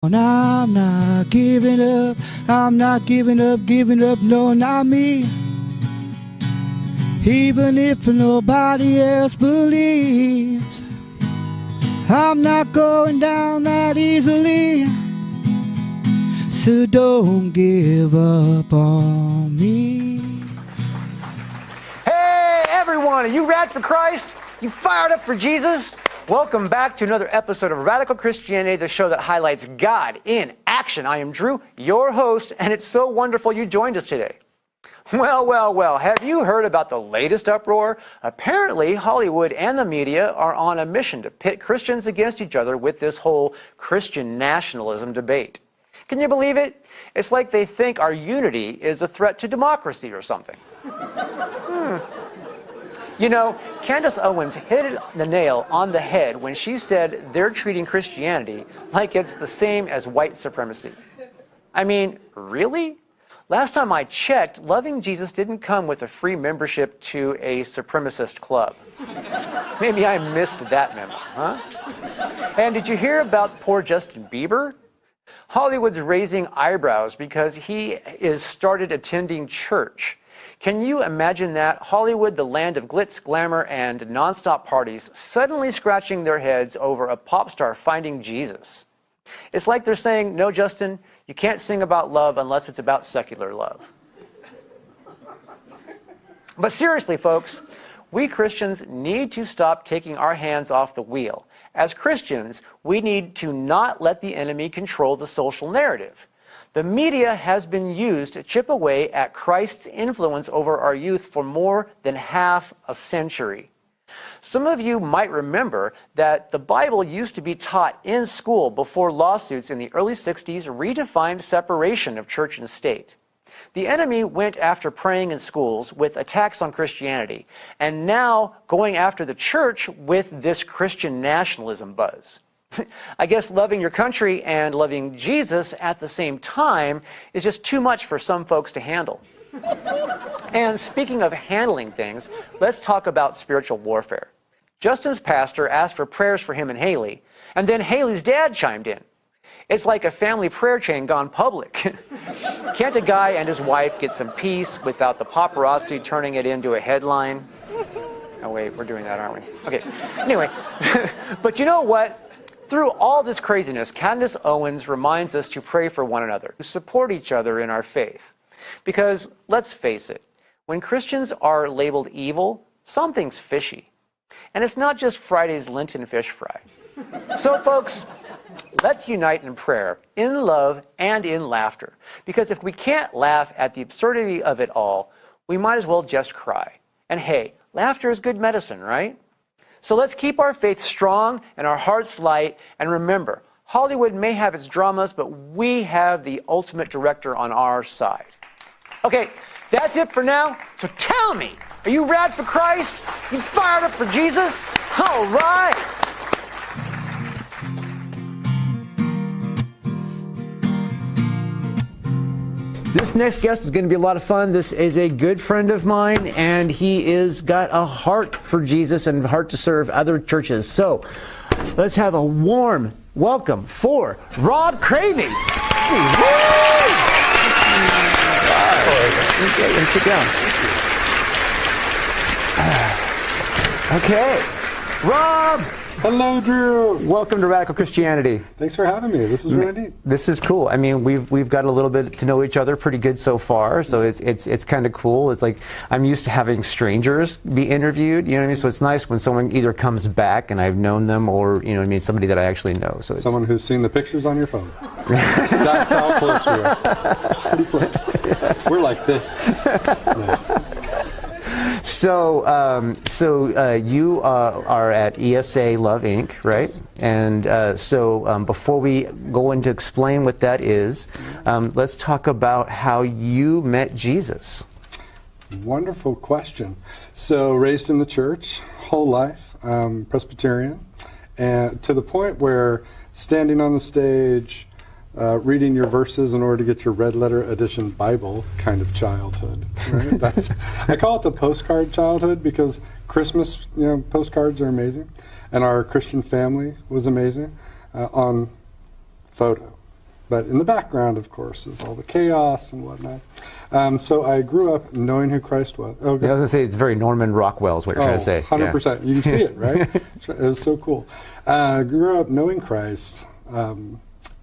And I'm not giving up, I'm not giving up, no, not me. Even if nobody else believes, I'm not going down that easily. So don't give up on me. Hey everyone, are you rad for Christ? You fired up for Jesus? Welcome back to another episode of Radical Christianity, the show that highlights God in action. I am Drew, your host, and it's so wonderful you joined us today. Well, have you heard about the latest uproar? Apparently, Hollywood and the media are on a mission to pit Christians against each other with this whole Christian nationalism debate. Can you believe it? It's like they think our unity is a threat to democracy or something. You know, Candace Owens hit the nail on the head when she said they're treating Christianity like it's the same as white supremacy. I mean, really? Last time I checked, loving Jesus didn't come with a free membership to a supremacist club. Maybe I missed that memo, huh? And did you hear about poor Justin Bieber? Hollywood's raising eyebrows because he is started attending church. Can you imagine that? Hollywood, the land of glitz, glamour, and nonstop parties, suddenly scratching their heads over a pop star finding Jesus. It's like they're saying, no, Justin, you can't sing about love unless it's about secular love. But seriously, folks, we Christians need to stop taking our hands off the wheel. As Christians, we need to not let the enemy control the social narrative. The media has been used to chip away at Christ's influence over our youth for more than half a century. Some of you might remember that the Bible used to be taught in school before lawsuits in the early 60s redefined separation of church and state. The enemy went after praying in schools with attacks on Christianity, and now going after the church with this Christian nationalism buzz. I guess loving your country and loving Jesus at the same time is just too much for some folks to handle. And speaking of handling things, let's talk about spiritual warfare. Justin's pastor asked for prayers for him and Haley, and then Haley's dad chimed in. It's like a family prayer chain gone public. Can't a guy and his wife get some peace without the paparazzi turning it into a headline? Oh wait, we're doing that, aren't we? Okay, anyway, but you know what? Through all this craziness, Candace Owens reminds us to pray for one another, to support each other in our faith. Because, let's face it, when Christians are labeled evil, something's fishy. And it's not just Friday's Lenten fish fry. So, folks, let's unite in prayer, in love, and in laughter. Because if we can't laugh at the absurdity of it all, we might as well just cry. And hey, laughter is good medicine, right? So let's keep our faith strong and our hearts light, and remember, Hollywood may have its dramas, but we have the ultimate director on our side. Okay, that's it for now. So tell me, are you rad for Christ? You fired up for Jesus? All right. This next guest is going to be a lot of fun. This is a good friend of mine, and he is got a heart for Jesus and a heart to serve other churches. So let's have a warm welcome for Rob Cravy. Okay, sit down. Okay, Rob. Hello, Drew. Welcome to Radical Christianity. Thanks for having me. This is really neat. This is cool. I mean, we've got a little bit to know each other pretty good so far, so it's kind of cool. It's like I'm used to having strangers be interviewed, you know what I mean? So it's nice when someone either comes back and I've known them, or you know what I mean, somebody that I actually know. So it's someone who's seen the pictures on your phone. That's how close we are. Pretty close. We're like this. Yeah. So you are at ESA Love Inc., right? Yes. And so before we go into explain what that is, let's talk about how you met Jesus. Wonderful question. So raised in the church, whole life, Presbyterian, and to the point where standing on the stage, reading your verses in order to get your red letter edition Bible kind of childhood. Right? I call it the postcard childhood because Christmas, postcards are amazing, and our Christian family was amazing on photo. But in the background, of course, is all the chaos and whatnot. So I grew up knowing who Christ was. Oh, Yeah, I was going to say it's very Norman Rockwell is what you're trying to say. 100%. You can see it, right? It was so cool. I grew up knowing Christ,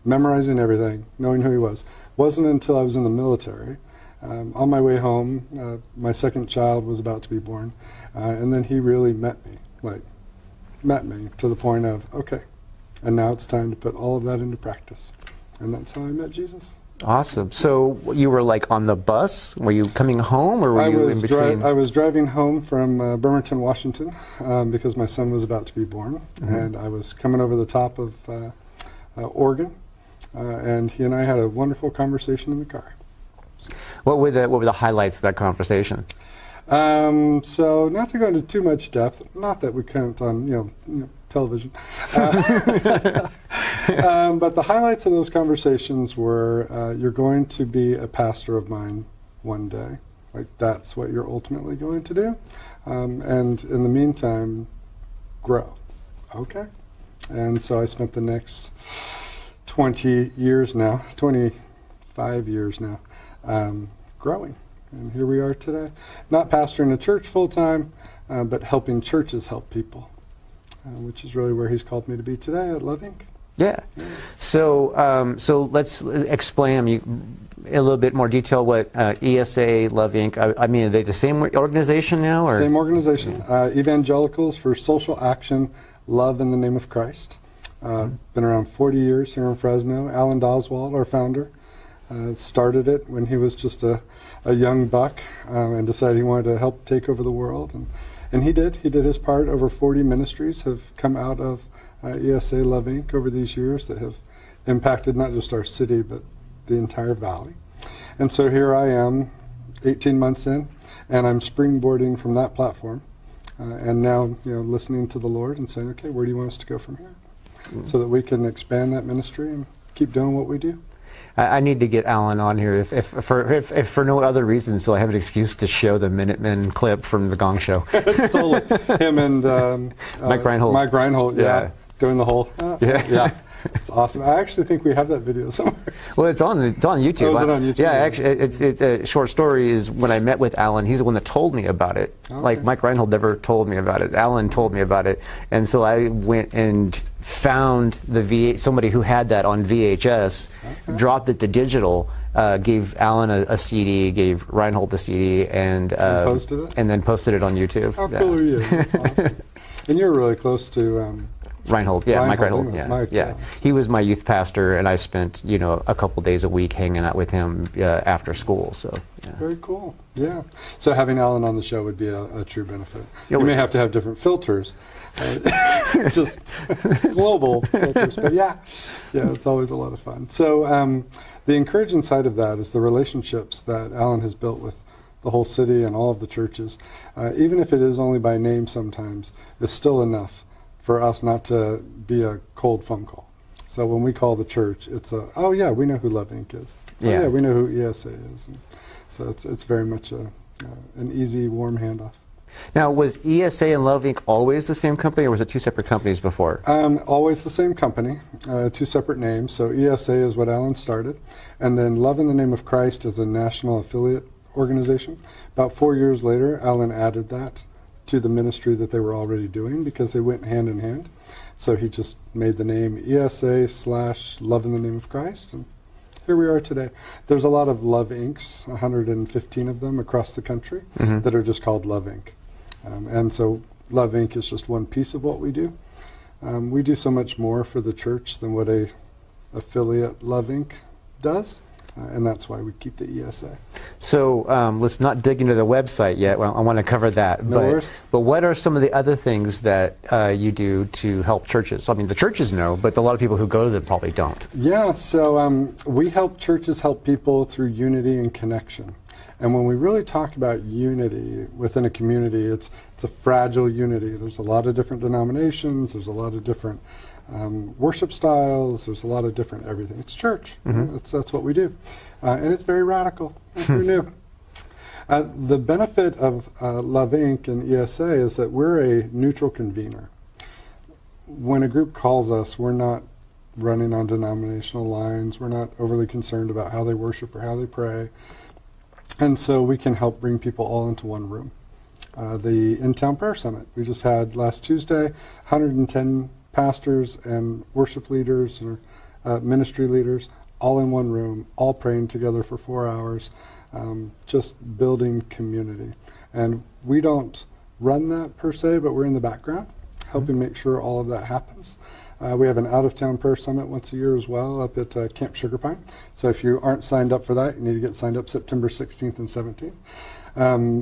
memorizing everything, knowing who he was. Wasn't until I was in the military. On my way home, my second child was about to be born. And then he really met me to the point of, okay, and now it's time to put all of that into practice. And that's how I met Jesus. Awesome. So you were like on the bus? Were you coming home, or were you in between? I was driving home from Bremerton, Washington, because my son was about to be born. And I was coming over the top of Oregon, and he and I had a wonderful conversation in the car. What were the highlights of that conversation? So not to go into too much depth, not that we count on television, but the highlights of those conversations were you're going to be a pastor of mine one day. Like, that's what you're ultimately going to do, and in the meantime, grow. Okay. And so I spent the next 25 years now, growing. And here we are today. Not pastoring a church full time, but helping churches help people, which is really where he's called me to be today at Love Inc. Yeah. So let's explain in a little bit more detail what ESA, Love Inc. I mean, are they the same organization now? Or? Same organization. Evangelicals for Social Action, Love in the Name of Christ. Been around 40 years here in Fresno. Alan Doswald, our founder, started it when he was just a young buck and decided he wanted to help take over the world. And he did. He did his part. Over 40 ministries have come out of ESA Love Inc. over these years that have impacted not just our city, but the entire valley. And so here I am, 18 months in, and I'm springboarding from that platform, and now listening to the Lord and saying, okay, where do you want us to go from here? So that we can expand that ministry and keep doing what we do. I need to get Alan on here, if for no other reason, so I have an excuse to show the Minutemen clip from the Gong Show. Totally. Him and Mike Reinhold. Mike Reinhold, yeah. Doing the whole. Yeah. It's awesome. I actually think we have that video somewhere. Well, it's on YouTube. Oh, is it on YouTube? Yeah, actually, it's a short story. Is when I met with Alan, he's the one that told me about it. Okay. Like, Mike Reinhold never told me about it. Alan told me about it, and so I went and found somebody who had that on VHS, dropped it to digital, gave Alan a CD, gave Reinhold a CD, and posted it? And then posted it on YouTube. How cool are you? That's awesome. And you're really close to Reinhold, yeah, Mike Reinhold, yeah, Mike, yeah. He was my youth pastor, and I spent a couple days a week hanging out with him after school. So yeah. Very cool. Yeah. So having Alan on the show would be a true benefit. You may have to have different filters, just global filters, but yeah, it's always a lot of fun. So the encouraging side of that is the relationships that Alan has built with the whole city and all of the churches, even if it is only by name sometimes, is still enough for us not to be a cold phone call. So when we call the church, it's oh yeah, we know who Love Inc. is. Oh yeah, we know who ESA is. And so it's very much an easy, warm handoff. Now, was ESA and Love Inc. always the same company, or was it two separate companies before? Always the same company, two separate names. So ESA is what Alan started, and then Love in the Name of Christ is a national affiliate organization. About 4 years later, Alan added that to the ministry that they were already doing because they went hand in hand. So he just made the name ESA/Love in the Name of Christ, and here we are today. There's a lot of Love Incs, 115 of them across the country, that are just called Love Inc. And so Love Inc. is just one piece of what we do. We do so much more for the church than what a affiliate Love Inc. does. And that's why we keep the ESA. So let's not dig into the website yet. Well, I want to cover that. But what are some of the other things that you do to help churches? I mean, the churches know, but a lot of people who go to them probably don't. Yeah, so we help churches help people through unity and connection. And when we really talk about unity within a community, it's a fragile unity. There's a lot of different denominations. There's a lot of different worship styles. There's a lot of different everything. It's church. That's what we do. And it's very radical. It's very new. The benefit of Love Inc. and ESA is that we're a neutral convener. When a group calls us, we're not running on denominational lines. We're not overly concerned about how they worship or how they pray. And so we can help bring people all into one room. The In-Town Prayer Summit we just had last Tuesday, 110 pastors and worship leaders and ministry leaders all in one room, all praying together for 4 hours, just building community. And we don't run that per se, but we're in the background, helping make sure all of that happens. We have an out-of-town prayer summit once a year as well up at Camp Sugar Pine. So if you aren't signed up for that, you need to get signed up September 16th and 17th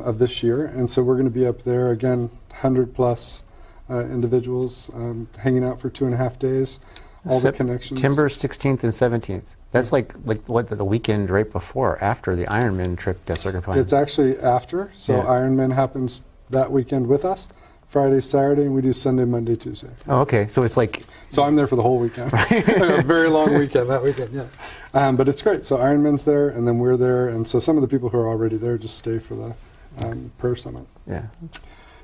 of this year. And so we're going to be up there, again, 100 plus individuals hanging out for 2.5 days. All the connections. September 16th and 17th. That's like what, the weekend right before, after the Ironman trip to Sugar Pine? It's actually after. So Yeah. Ironman happens that weekend with us, Friday, Saturday, and we do Sunday, Monday, Tuesday. Oh, okay. So it's like... So I'm there for the whole weekend. A very long weekend that weekend, yes. But it's great. So Ironman's there, and then we're there. And so some of the people who are already there just stay for the prayer summit. Yeah.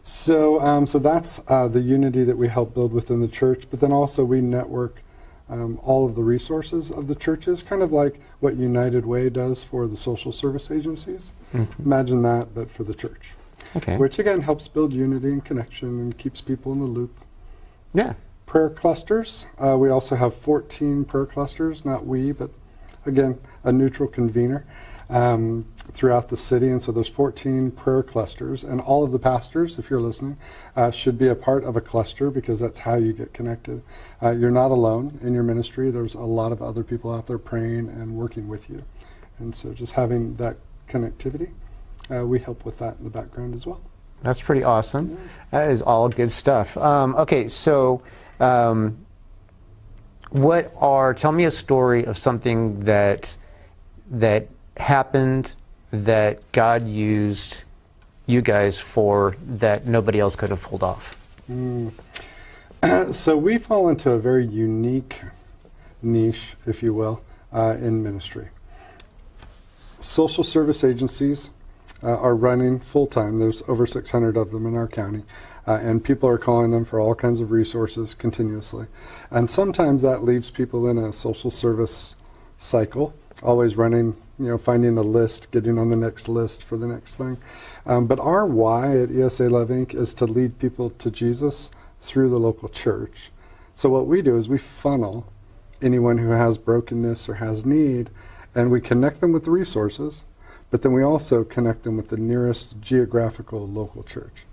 So, so that's the unity that we help build within the church. But then also we network all of the resources of the churches, kind of like what United Way does for the social service agencies. Mm-hmm. Imagine that, but for the church. Okay. Which again helps build unity and connection and keeps people in the loop. Yeah. Prayer clusters. We also have 14 prayer clusters, not we, but again, a neutral convener throughout the city. And so there's 14 prayer clusters, and all of the pastors, if you're listening, should be a part of a cluster, because that's how you get connected. You're not alone in your ministry. There's a lot of other people out there praying and working with you. And so just having that connectivity, we help with that in the background as well. That's pretty awesome. That is all good stuff. Okay, so tell me a story of something that happened that God used you guys for that nobody else could have pulled off. So we fall into a very unique niche, if you will, in ministry. Social service agencies are running full-time. There's over 600 of them in our county, and people are calling them for all kinds of resources continuously. And sometimes that leaves people in a social service cycle, always running, finding a list, getting on the next list for the next thing. But our why at ESA Love Inc. is to lead people to Jesus through the local church. So what we do is we funnel anyone who has brokenness or has need, and we connect them with the resources, but then we also connect them with the nearest geographical local church.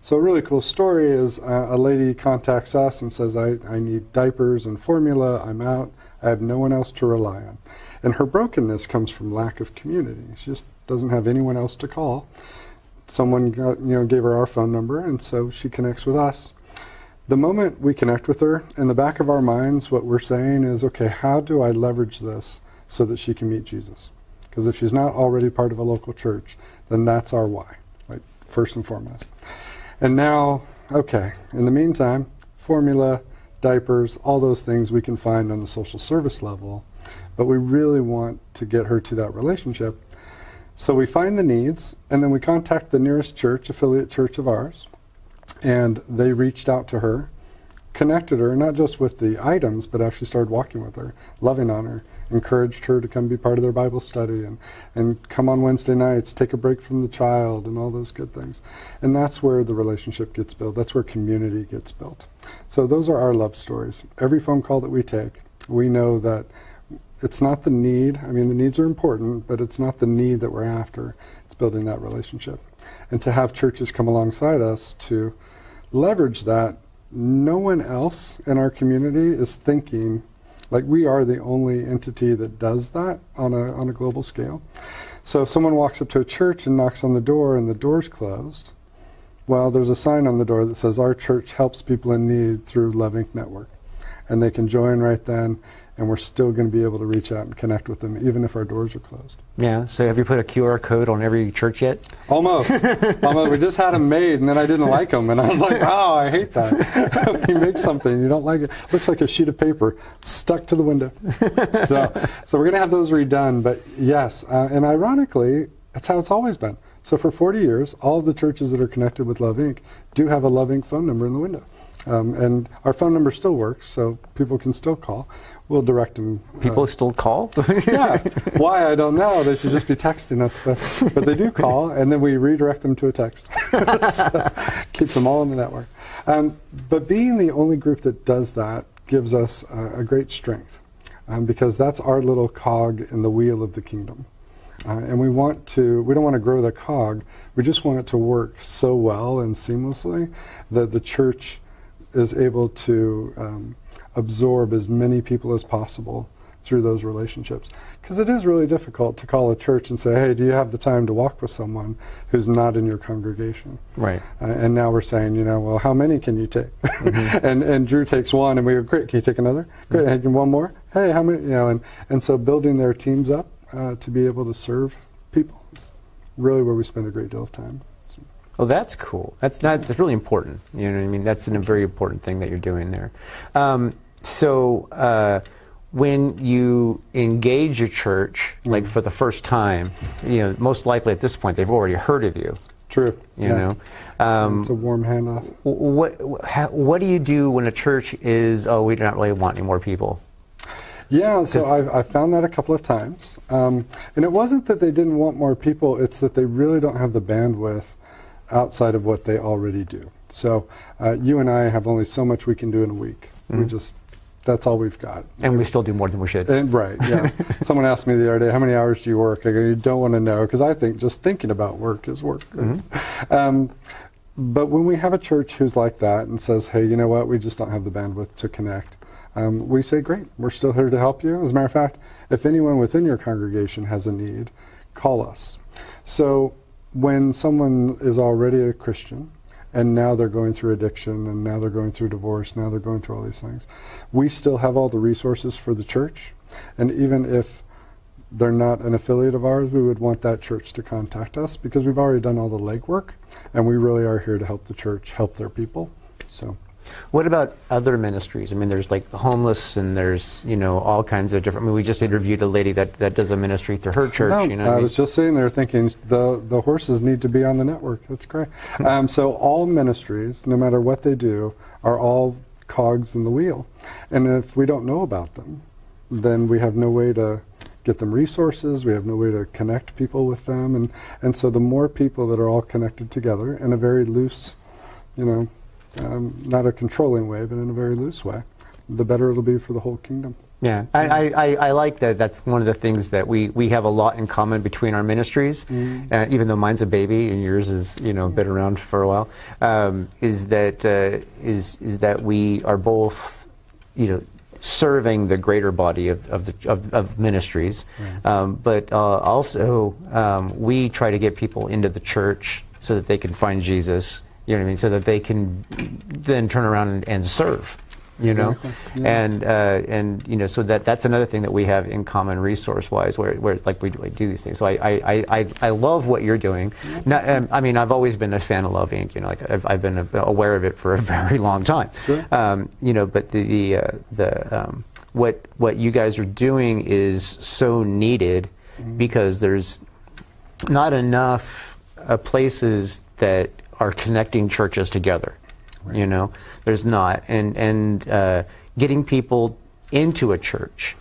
So a really cool story is a lady contacts us and says, I need diapers and formula, I'm out, I have no one else to rely on. And her brokenness comes from lack of community. She just doesn't have anyone else to call. Someone gave her our phone number, and so she connects with us. The moment we connect with her, in the back of our minds, what we're saying is, okay, how do I leverage this so that she can meet Jesus? Because if she's not already part of a local church, then that's our why, like first and foremost. And now, okay, in the meantime, formula, diapers, all those things we can find on the social service level, but we really want to get her to that relationship. So we find the needs, and then we contact the nearest church, affiliate church of ours, and they reached out to her, connected her, not just with the items, but actually started walking with her, loving on her, encouraged her to come be part of their Bible study and come on Wednesday nights, take a break from the child, and all those good things. And that's where the relationship gets built. That's where community gets built. So those are our love stories. Every phone call that we take, we know that it's not the need. I mean, the needs are important, but it's not the need that we're after. It's building that relationship. And to have churches come alongside us to leverage that, no one else in our community is thinking like we are the only entity that does that on a global scale. So if someone walks up to a church and knocks on the door and the door's closed, well, there's a sign on the door that says our church helps people in need through Love Inc. Network. And they can join right then, and we're still going to be able to reach out and connect with them even if our doors are closed. Yeah, so have you put a QR code on every church yet? Almost. Almost. We just had them made, and then I didn't like them, and I was like, oh, I hate that. You make something, you don't like it. Looks like a sheet of paper stuck to the window. So we're going to have those redone, but yes, and ironically, that's how it's always been. So for 40 years, all of the churches that are connected with Love Inc. do have a Love Inc. phone number in the window. And our phone number still works, so people can still call. we'll direct them. People still call? Yeah. Why, I don't know. They should just be texting us, but they do call, and then we redirect them to a text. So, keeps them all in the network. But being the only group that does that gives us a great strength, because that's our little cog in the wheel of the kingdom. And we don't want to grow the cog, we just want it to work so well and seamlessly that the church is able to absorb as many people as possible through those relationships. Because it is really difficult to call a church and say, hey, do you have the time to walk with someone who's not in your congregation? Right. And now we're saying, well, how many can you take? Mm-hmm. and Drew takes one, and we go, great, can you take another? Great, hey, one more? Hey, how many? And so building their teams up to be able to serve people is really where we spend a great deal of time. Well, that's cool. That's really important. You know what I mean? That's a very important thing that you're doing there. When you engage a church, like for the first time, most likely at this point they've already heard of you. True. You know, it's a warm handoff. What do you do when a church is, we do not really want any more people? Yeah, so I found that a couple of times, and it wasn't that they didn't want more people; it's that they really don't have the bandwidth outside of what they already do. So you and I have only so much we can do in a week. Mm-hmm. That's all we've got. And we still do more than we should. Right, yeah. Someone asked me the other day, how many hours do you work? I go, you don't want to know, because I think just thinking about work is work. Mm-hmm. But when we have a church who's like that and says, hey, you know what, we just don't have the bandwidth to connect, we say, great, we're still here to help you. As a matter of fact, if anyone within your congregation has a need, call us. So when someone is already a Christian, and now they're going through addiction, and now they're going through divorce, now they're going through all these things, we still have all the resources for the church. And even if they're not an affiliate of ours, we would want that church to contact us, because we've already done all the legwork, and we really are here to help the church help their people. So. What about other ministries? I mean, there's like homeless, and there's all kinds of different. I mean, we just interviewed a lady that does a ministry through her church. I was just sitting there thinking the horses need to be on the network. That's great. So all ministries, no matter what they do, are all cogs in the wheel, and if we don't know about them, then we have no way to get them resources. We have no way to connect people with them, and so the more people that are all connected together in a very loose, not a controlling way, but in a very loose way, the better it'll be for the whole kingdom. Yeah, I like that. That's one of the things that we have a lot in common between our ministries, even though mine's a baby and yours is been around for a while. Is that we are both serving the greater body of ministries, right. But also we try to get people into the church so that they can find Jesus. You know what I mean? So that they can then turn around and serve, Exactly. Yeah. And so that's another thing that we have in common resource-wise, where it's like we do these things. So I love what you're doing. I mean, I've always been a fan of Love Inc. I've been aware of it for a very long time. Sure. But what you guys are doing is so needed, because there's not enough places that are connecting churches together. Right. There's not, and getting people into a church,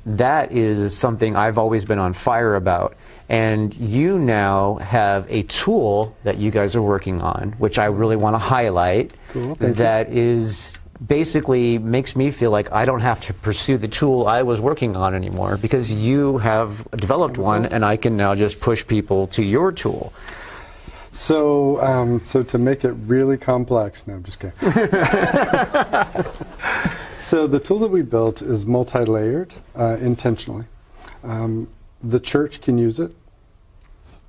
that is something I've always been on fire about. And you now have a tool that you guys are working on, which I really want to highlight. Cool, that is basically makes me feel like I don't have to pursue the tool I was working on anymore, because you have developed one, and I can now just push people to your tool. So to make it really complex, no, I'm just kidding. So the tool that we built is multi-layered intentionally. The church can use it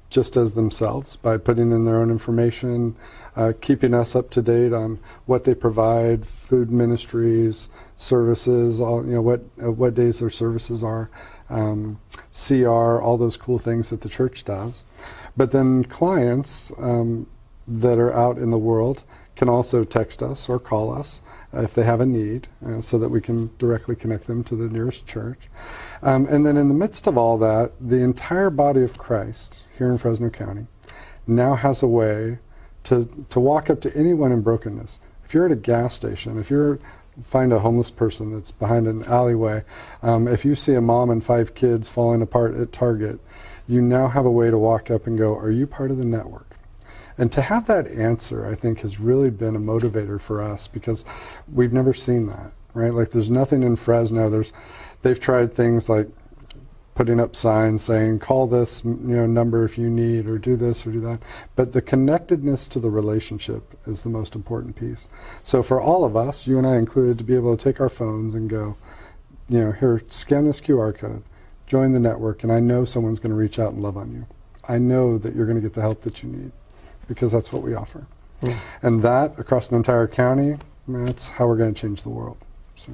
just as themselves by putting in their own information, keeping us up to date on what they provide, food ministries, services, what days their services are, CR, all those cool things that the church does. But then clients that are out in the world can also text us or call us if they have a need, so that we can directly connect them to the nearest church. And then in the midst of all that, the entire body of Christ here in Fresno County now has a way to walk up to anyone in brokenness. If you're at a gas station, if you're find a homeless person that's behind an alleyway. If you see a mom and 5 kids falling apart at Target, you now have a way to walk up and go, are you part of the network? And to have that answer, I think, has really been a motivator for us, because we've never seen that, right? Like, there's nothing in Fresno. They've tried things like putting up signs saying, call this number if you need, or do this or do that. But the connectedness to the relationship is the most important piece. So for all of us, you and I included, to be able to take our phones and go, here, scan this QR code, join the network, and I know someone's going to reach out and love on you. I know that you're going to get the help that you need, because that's what we offer. Yeah. And that, across an entire county, that's how we're going to change the world. So.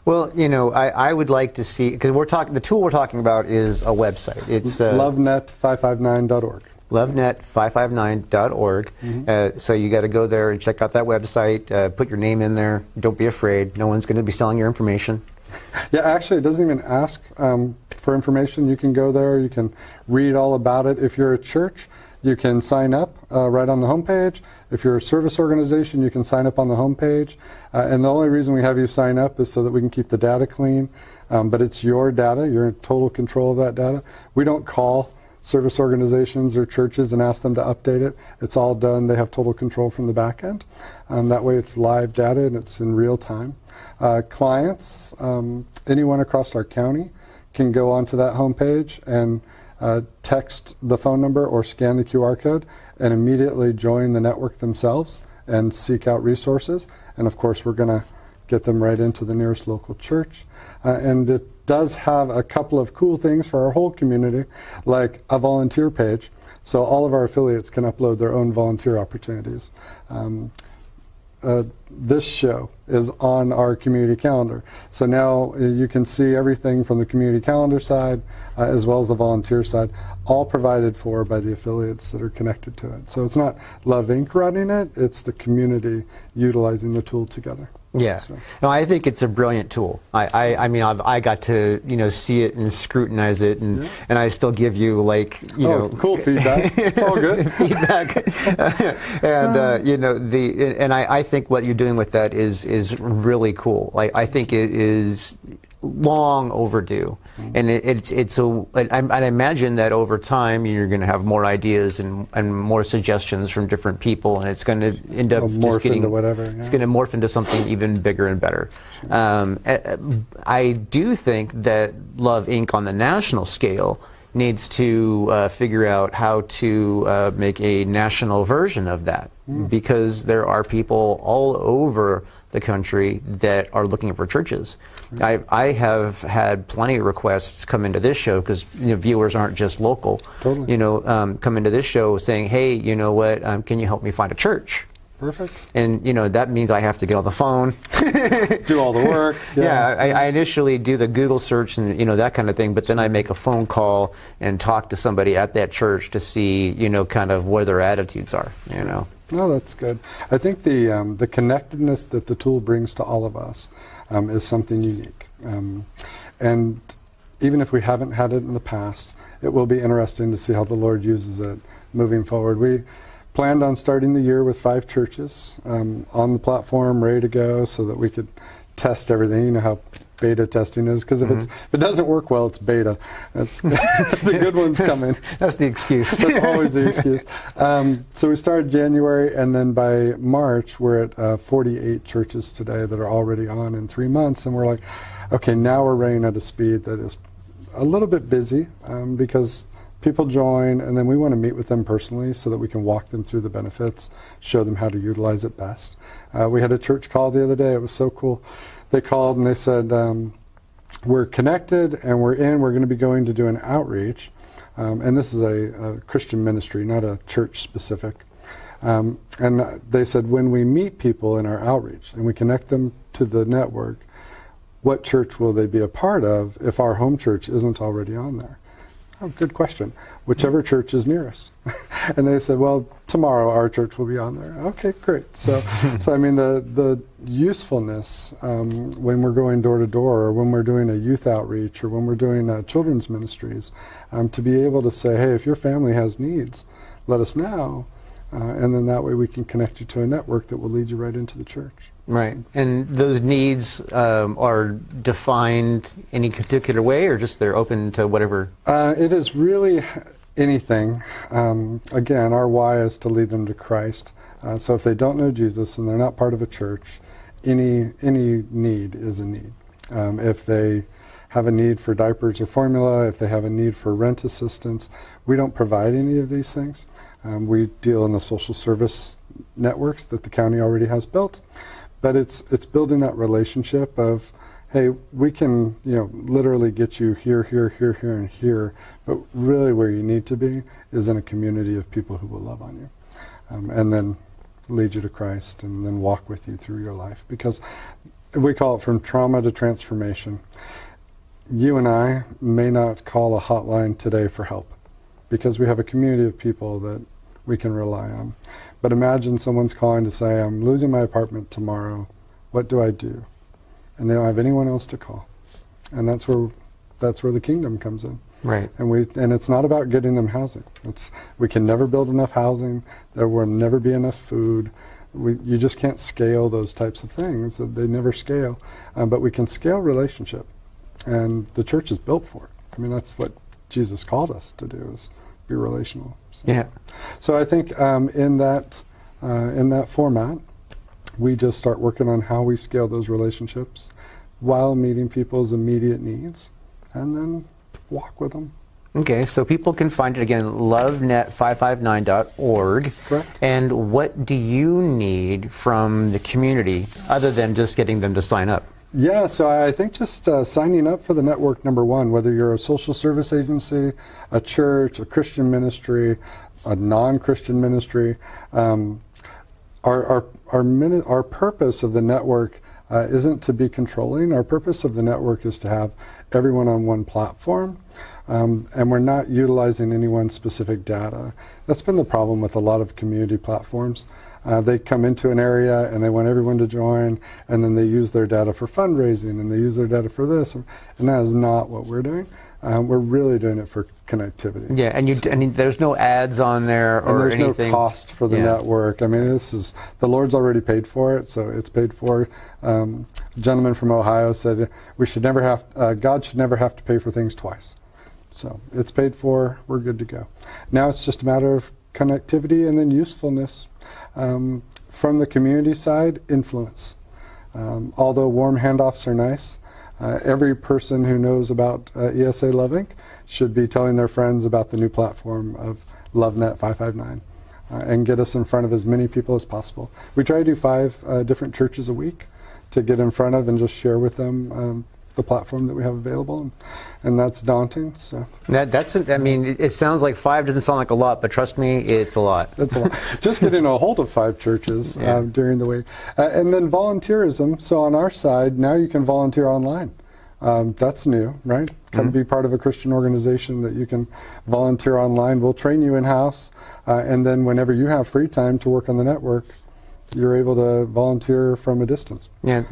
Well, I would like to see, because the tool we're talking about is a website. It's lovenet559.org. lovenet559.org. Mm-hmm. So you got to go there and check out that website. Put your name in there. Don't be afraid. No one's going to be selling your information. Yeah, actually, it doesn't even ask for information. You can go there. You can read all about it. If you're a church, you can sign up right on the homepage. If you're a service organization, you can sign up on the homepage. And the only reason we have you sign up is so that we can keep the data clean. But it's your data. You're in total control of that data. We don't call service organizations or churches and ask them to update it. It's all done. They have total control from the back end. That way it's live data and it's in real time. Clients, anyone across our county, can go onto that homepage and text the phone number or scan the QR code and immediately join the network themselves and seek out resources. And of course, we're going to get them right into the nearest local church. And it does have a couple of cool things for our whole community, like a volunteer page. So all of our affiliates can upload their own volunteer opportunities. This show is on our community calendar. So now you can see everything from the community calendar side as well as the volunteer side, all provided for by the affiliates that are connected to it. So it's not Love Inc. running it, it's the community utilizing the tool together. Yeah, so. No, I think it's a brilliant tool. I mean, I got to see it and scrutinize it, and and I still give you cool feedback. It's all good feedback, and I think what you're doing with that is really cool. I think it is long overdue, and I imagine that over time you're going to have more ideas and more suggestions from different people, and it's going to end up just getting whatever. Yeah. It's going to morph into something even bigger and better. Sure. I do think that Love Inc. on the national scale needs to figure out how to make a national version of that, because there are people all over the country that are looking for churches. I have had plenty of requests come into this show, because viewers aren't just local. Totally. Come into this show saying, hey, you know what, can you help me find a church? Perfect. And that means I have to get on the phone, do all the work. Yeah, I initially do the Google search and that kind of thing, but then I make a phone call and talk to somebody at that church to see kind of where their attitudes are. No, that's good. I think the connectedness that the tool brings to all of us is something unique. And even if we haven't had it in the past, it will be interesting to see how the Lord uses it moving forward. We planned on starting the year with 5 churches on the platform, ready to go, so that we could test everything. You know how beta testing is, because if it doesn't work well, it's beta. That's the good one's coming. That's the excuse. That's always the excuse. So we started January, and then by March we're at 48 churches today that are already on in 3 months, and we're like, okay, now we're running at a speed that is a little bit busy, because people join, and then we want to meet with them personally so that we can walk them through the benefits, show them how to utilize it best. We had a church call the other day. It was so cool. They called and they said, we're connected and we're going to be going to do an outreach. And this is a Christian ministry, not a church specific. And they said, when we meet people in our outreach and we connect them to the network, what church will they be a part of if our home church isn't already on there? Oh, good question. Whichever church is nearest. And they said, well, tomorrow our church will be on there. Okay, great. So I mean, the usefulness when we're going door to door, or when we're doing a youth outreach, or when we're doing children's ministries, to be able to say, hey, if your family has needs, let us know. And then that way we can connect you to a network that will lead you right into the church. Right. And those needs are defined any particular way, or just they're open to whatever? It is really anything. Again, our why is to lead them to Christ. So if they don't know Jesus and they're not part of a church, any need is a need. If they have a need for diapers or formula, if they have a need for rent assistance, we don't provide any of these things. We deal in the social service networks that the county already has built. But it's building that relationship of, hey, we can literally get you here, and here, but really where you need to be is in a community of people who will love on you, and then lead you to Christ, and then walk with you through your life. Because we call it from trauma to transformation. You and I may not call a hotline today for help, because we have a community of people that we can rely on. But imagine someone's calling to say, I'm losing my apartment tomorrow, what do I do? And they don't have anyone else to call. And that's where the kingdom comes in. Right. And it's not about getting them housing. We can never build enough housing, there will never be enough food. You just can't scale those types of things, they never scale. But we can scale relationship. And the church is built for it. I mean, that's what Jesus called us to do, is be relational. Yeah. So I think in that format, we just start working on how we scale those relationships while meeting people's immediate needs, and then walk with them. Okay, so people can find it again, lovenet559.org. Correct. And what do you need from the community other than just getting them to sign up? Yeah, so I think just signing up for the network, number one, whether you're a social service agency, a church, a Christian ministry, a non-Christian ministry, our purpose of the network isn't to be controlling. Our purpose of the network is to have everyone on one platform, and we're not utilizing any one specific data. That's been the problem with a lot of community platforms. They come into an area and they want everyone to join, and then they use their data for fundraising, and they use their data for this, and that is not what we're doing. We're really doing it for connectivity. Yeah, and there's no ads on there or and there's anything. no cost for the network. I mean, the Lord's already paid for it, so it's paid for. A gentleman from Ohio said God should never have to pay for things twice. So it's paid for. We're good to go. Now it's just a matter of connectivity and then usefulness. From the community side, influence. Although warm handoffs are nice, every person who knows about ESA Love Inc. should be telling their friends about the new platform of LoveNet 559 and get us in front of as many people as possible. We try to do 5 different churches a week to get in front of and just share with them the platform that we have available, and that's daunting. So I mean, it sounds like 5 doesn't sound like a lot, but trust me, it's a lot. It's a lot. Just getting a hold of 5 churches during the week, and then volunteerism. So on our side, now you can volunteer online. That's new, right? Come be part of a Christian organization that you can volunteer online. We'll train you in-house, and then whenever you have free time to work on the network, you're able to volunteer from a distance. Yeah,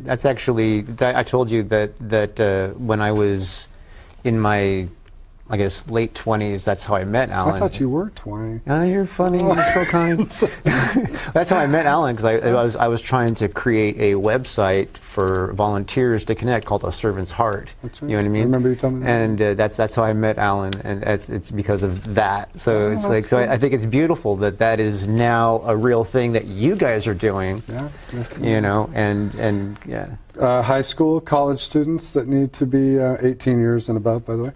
that's actually, I told you that when I was in my, I guess, late 20s, that's how I met Alan. I thought you were 20. Oh, you're funny. You're so kind. That's how I met Alan, because I was trying to create a website for volunteers to connect called A Servant's Heart. That's right. You know what I mean? I remember you telling me that. And that's how I met Alan, and it's because of that. So I think it's beautiful that is now a real thing that you guys are doing. Yeah, that's and yeah. High school, college students that need to be 18 years and above, by the way,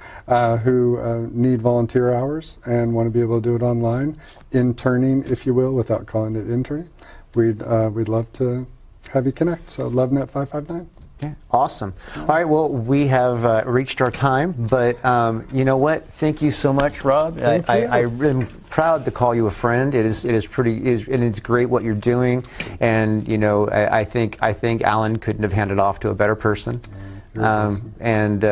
who need volunteer hours and want to be able to do it online, interning, if you will, without calling it interning. We'd love to have you connect. So LoveNet 559. Yeah, awesome. All right, well, we have reached our time, but you know what? Thank you so much, Rob. I'm proud to call you a friend. It is great what you're doing, and I think Alan couldn't have handed off to a better person. And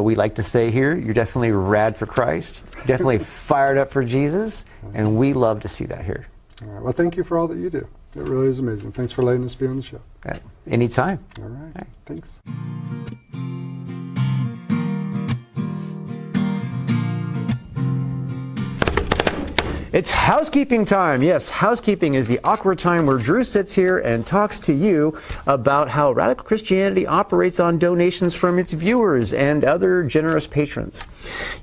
we like to say here, you're definitely rad for Christ, definitely fired up for Jesus, and we love to see that here. All right. Well, thank you for all that you do. It really is amazing. Thanks for letting us be on the show. Anytime. All right. Thanks. It's housekeeping time. Yes, housekeeping is the awkward time where Drew sits here and talks to you about how Radical Christianity operates on donations from its viewers and other generous patrons.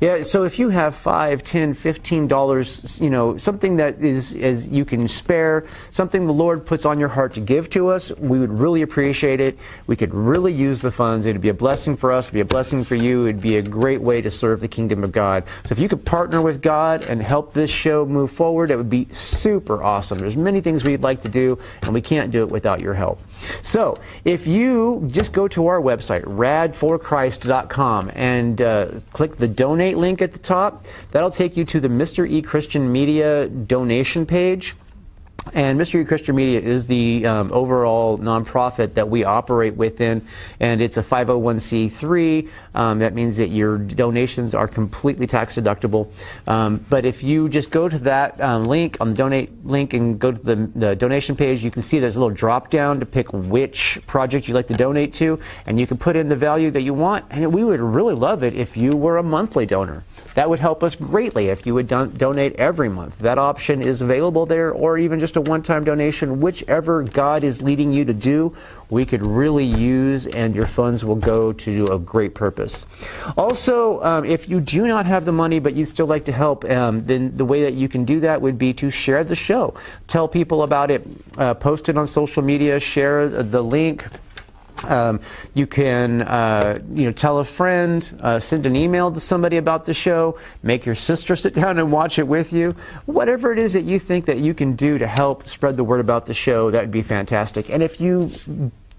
Yeah, so if you have $5, $10, $15, you know, something that is you can spare, something the Lord puts on your heart to give to us, we would really appreciate it. We could really use the funds. It would be a blessing for us, it would be a blessing for you. It would be a great way to serve the kingdom of God. So if you could partner with God and help this show move forward, it would be super awesome. There's many things we'd like to do, and we can't do it without your help. So if you just go to our website, radforchrist.com, and click the donate link at the top, that'll take you to the Mr. E Christian Media donation page. And Mr. E Christian Media is the overall nonprofit that we operate within, and it's a 501c3. That means that your donations are completely tax deductible. But if you just go to that link, on the donate link, and go to the donation page, you can see there's a little drop down to pick which project you'd like to donate to, and you can put in the value that you want. And we would really love it if you were a monthly donor. That would help us greatly if you would donate every month. That option is available there, or even just a one-time donation, whichever God is leading you to do, we could really use, and your funds will go to a great purpose. Also, if you do not have the money but you still like to help, then the way that you can do that would be to share the show. Tell people about it, post it on social media, share the link. You can tell a friend, send an email to somebody about the show, make your sister sit down and watch it with you. Whatever it is that you think that you can do to help spread the word about the show, that would be fantastic. And if you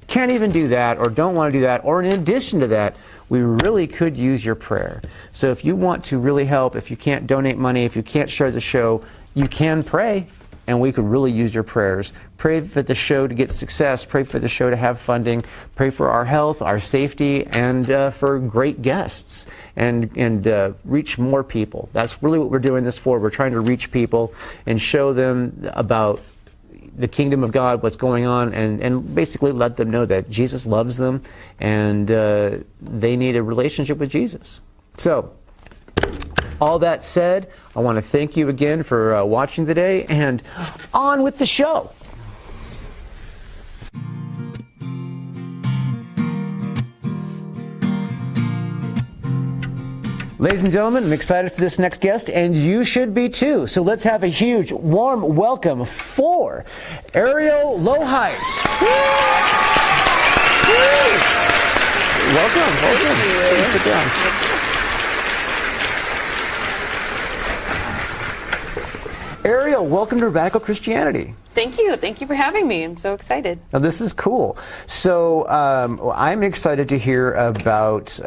can't even do that, or don't want to do that, or in addition to that, we really could use your prayer. So if you want to really help, if you can't donate money, if you can't share the show, you can pray. And we could really use your prayers. Pray for the show to get success. Pray for the show to have funding. Pray for our health, our safety, and for great guests. And reach more people. That's really what we're doing this for. We're trying to reach people and show them about the kingdom of God, what's going on, and basically let them know that Jesus loves them, and they need a relationship with Jesus. So, all that said, I want to thank you again for watching today, and on with the show. Ladies and gentlemen, I'm excited for this next guest, and you should be too. So let's have a huge, warm welcome for Ariel Lohuis. Welcome. Please sit down. Ariel, welcome to Radical Christianity. Thank you. Thank you for having me. I'm so excited. Now, this is cool. So I'm excited to hear about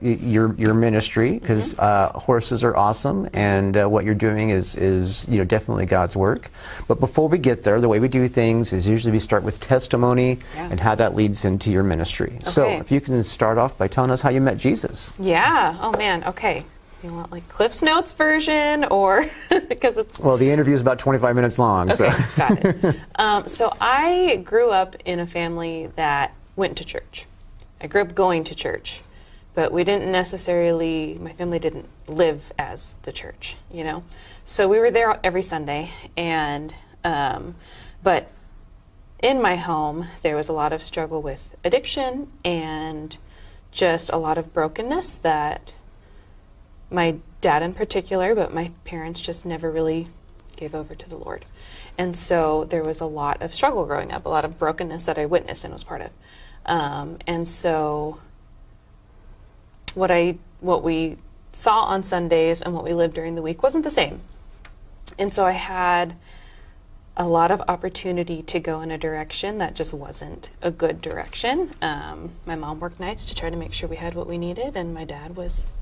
your ministry, because horses are awesome, and what you're doing is definitely God's work. But before we get there, the way we do things is usually we start with testimony and how that leads into your ministry. Okay. So if you can start off by telling us how you met Jesus. Yeah. Oh, man. Okay. You want like Cliff's Notes version, or because it's... Well, the interview is about 25 minutes long. Okay, so. Got it. So I grew up in a family that went to church. I grew up going to church, but we didn't necessarily, my family didn't live as the church, you know? So we were there every Sunday, and, but in my home, there was a lot of struggle with addiction and just a lot of brokenness that my dad in particular, but my parents just never really gave over to the Lord. And so there was a lot of struggle growing up, a lot of brokenness that I witnessed and was part of. And so what we saw on Sundays and what we lived during the week wasn't the same. And so I had a lot of opportunity to go in a direction that just wasn't a good direction. My mom worked nights to try to make sure we had what we needed, and my dad was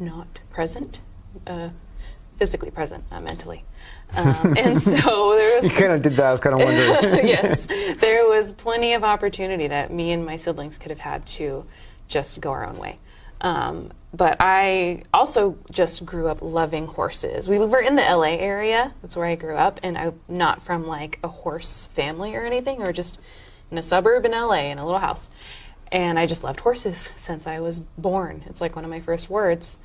not present, physically present, not mentally. And so there was... You kind of did that, I was kind of wondering. Yes, there was plenty of opportunity that me and my siblings could have had to just go our own way. But I also just grew up loving horses. We were in the LA area, that's where I grew up, and I'm not from like a horse family or anything, or just in a suburb in LA in a little house. And I just loved horses since I was born. It's like one of my first words.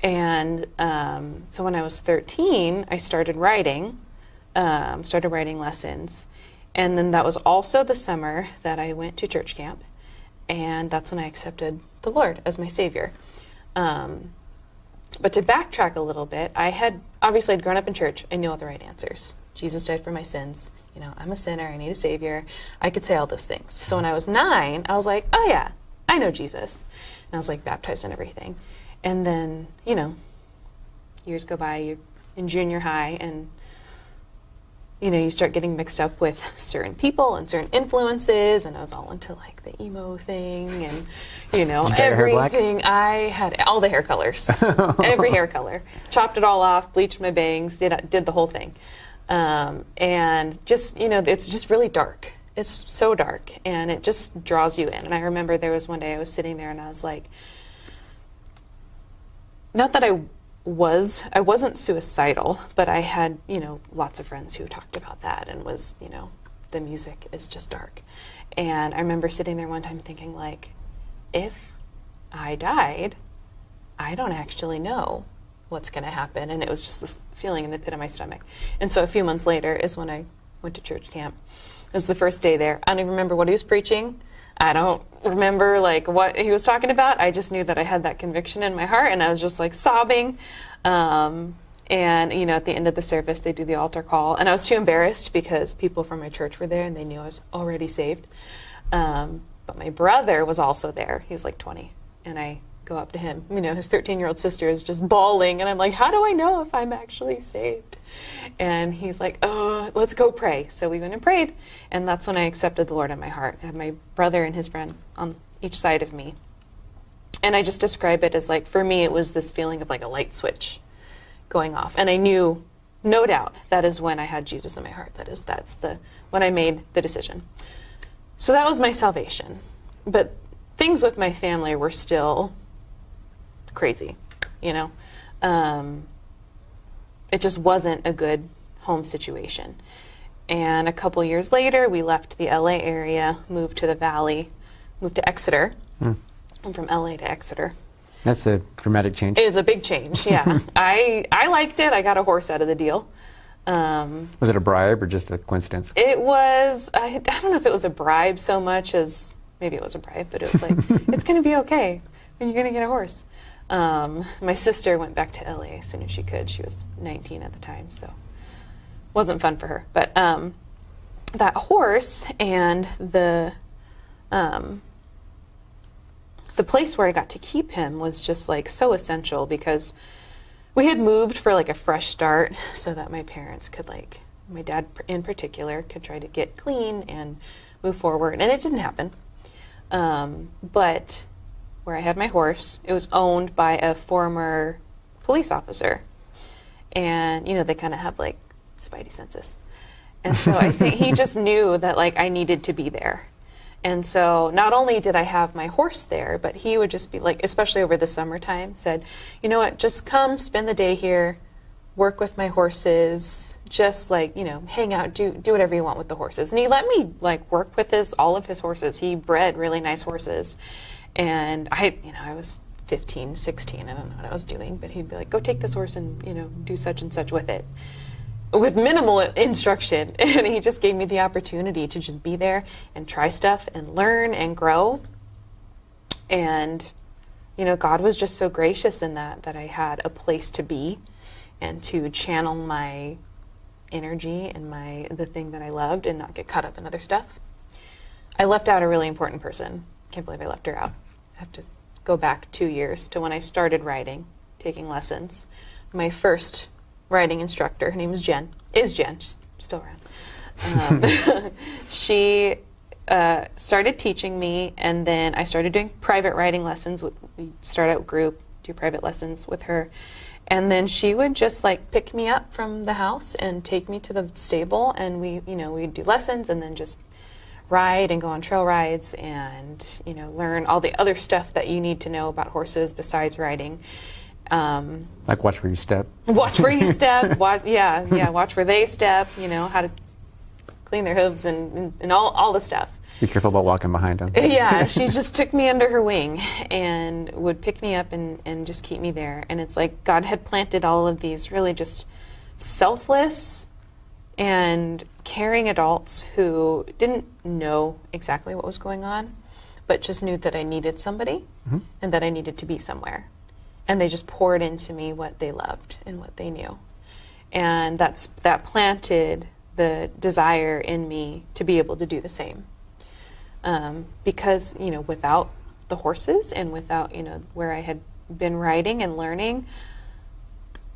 And so when I was 13, I started writing lessons. And then that was also the summer that I went to church camp. And that's when I accepted the Lord as my Savior. But to backtrack a little bit, I'd grown up in church. I knew all the right answers. Jesus died for my sins. You know, I'm a sinner. I need a Savior. I could say all those things. So when I was 9, I was like, oh yeah, I know Jesus. And I was like baptized and everything. And then, you know, years go by, you're in junior high, and you know, you start getting mixed up with certain people and certain influences, and I was all into like the emo thing and, you know, everything. I had all the hair colors, every hair color, chopped it all off, bleached my bangs, did the whole thing. And just, you know, it's just really dark. It's so dark, and it just draws you in. And I remember there was one day I was sitting there and I was like, not that I wasn't suicidal, but I had, you know, lots of friends who talked about that and was, you know, the music is just dark. And I remember sitting there one time thinking, like, if I died, I don't actually know what's going to happen. And it was just this feeling in the pit of my stomach. And so a few months later is when I went to church camp. It was the first day there. I don't even remember what he was preaching. I don't remember like what he was talking about. I just knew that I had that conviction in my heart, and I was just like sobbing. And you know, at the end of the service, they do the altar call, and I was too embarrassed because people from my church were there, and they knew I was already saved. But my brother was also there. He was like 20, and I go up to him. You know, his 13-year-old sister is just bawling, and I'm like, how do I know if I'm actually saved? And he's like, oh, let's go pray. So we went and prayed, and that's when I accepted the Lord in my heart. I had my brother and his friend on each side of me. And I just describe it as like, for me, it was this feeling of like a light switch going off. And I knew, no doubt, that is when I had Jesus in my heart. That's when I made the decision. So that was my salvation. But things with my family were still crazy, you know. It just wasn't a good home situation. And a couple years later, we left the LA area, moved to the Valley, moved to Exeter. I'm from LA to Exeter. That's a dramatic change. It is a big change, yeah. I liked it. I got a horse out of the deal. Was it a bribe or just a coincidence? It was, I don't know if it was a bribe so much as, maybe it was a bribe, but it was like, it's going to be okay when you're going to get a horse. My sister went back to LA as soon as she could. She was 19 at the time, so it wasn't fun for her. But that horse and the place where I got to keep him was just like so essential, because we had moved for like a fresh start so that my parents could, like, my dad in particular, could try to get clean and move forward. And it didn't happen. But where I had my horse, it was owned by a former police officer. And, you know, they kind of have like spidey senses. And so I think he just knew that like I needed to be there. And so not only did I have my horse there, but he would just be like, especially over the summertime, said, you know what, just come spend the day here, work with my horses, just like, you know, hang out, do whatever you want with the horses. And he let me like work with all of his horses. He bred really nice horses. And I was 15, 16, I don't know what I was doing, but he'd be like, go take this horse and, you know, do such and such with it, with minimal instruction. And he just gave me the opportunity to just be there and try stuff and learn and grow. And, you know, God was just so gracious in that I had a place to be and to channel my energy and the thing that I loved and not get caught up in other stuff. I left out a really important person. Can't believe I left her out. I have to go back 2 years to when I started writing, taking lessons. My first writing instructor, her name is Jen. She's still around. She started teaching me, and then I started doing private writing lessons. We start out group, do private lessons with her. And then she would just like pick me up from the house and take me to the stable, and we'd do lessons and then just ride and go on trail rides and, you know, learn all the other stuff that you need to know about horses besides riding. Like watch where you step. Watch where you step. Watch where they step, you know, how to clean their hooves and all the stuff. Be careful about walking behind him. Yeah, she just took me under her wing and would pick me up and just keep me there. And it's like God had planted all of these really just selfless and caring adults who didn't know exactly what was going on, but just knew that I needed somebody and that I needed to be somewhere. And they just poured into me what they loved and what they knew. And that planted the desire in me to be able to do the same. Because, you know, without the horses and without, you know, where I had been riding and learning,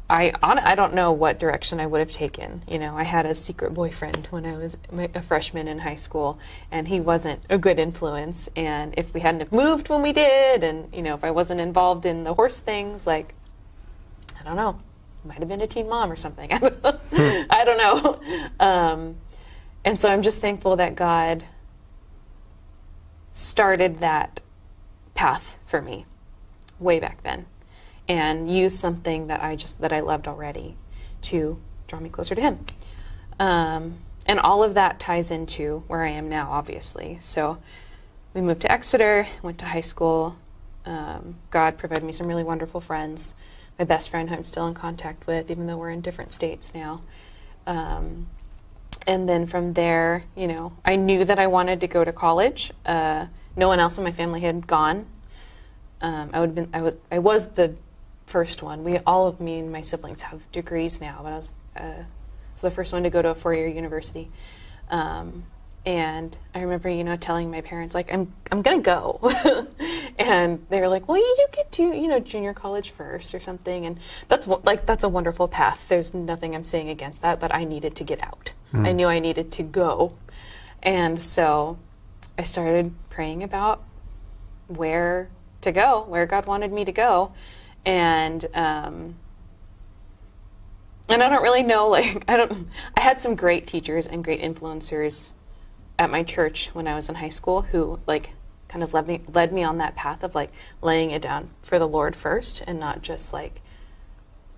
I don't know what direction I would have taken. You know, I had a secret boyfriend when I was a freshman in high school, and he wasn't a good influence. And if we hadn't have moved when we did, and, you know, if I wasn't involved in the horse things, like, I don't know, might have been a teen mom or something. I don't know. And so I'm just thankful that God started that path for me way back then, and used something that I loved already to draw me closer to Him. And all of that ties into where I am now, obviously. So we moved to Exeter, went to high school. God provided me some really wonderful friends. My best friend who I'm still in contact with, even though we're in different states now. And then from there, you know, I knew that I wanted to go to college. No one else in my family had gone. I was the first one. All of me and my siblings have degrees now, but I was the first one to go to a 4-year university. And I remember, you know, telling my parents, like, I'm gonna go. And they were like, well, you could do, you know, junior college first or something. And that's a wonderful path. There's nothing I'm saying against that, but I needed to get out. I knew I needed to go. And so I started praying about where to go, where God wanted me to go. And I don't really know, like, I had some great teachers and great influencers at my church when I was in high school who, like, kind of led me on that path of, like, laying it down for the Lord first and not just, like,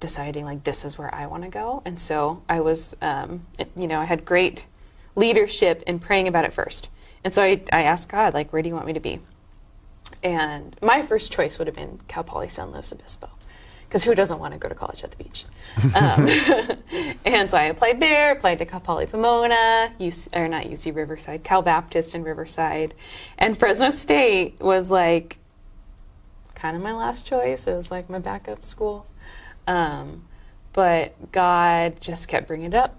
deciding, like, this is where I want to go. And so I was, you know, I had great leadership in praying about it first. And so I asked God, like, where do you want me to be? And my first choice would have been Cal Poly San Luis Obispo, because who doesn't want to go to college at the beach? And so I applied there, applied to Cal Poly Pomona, not UC Riverside, Cal Baptist in Riverside. And Fresno State was, like, kind of my last choice. It was like my backup school. But God just kept bringing it up.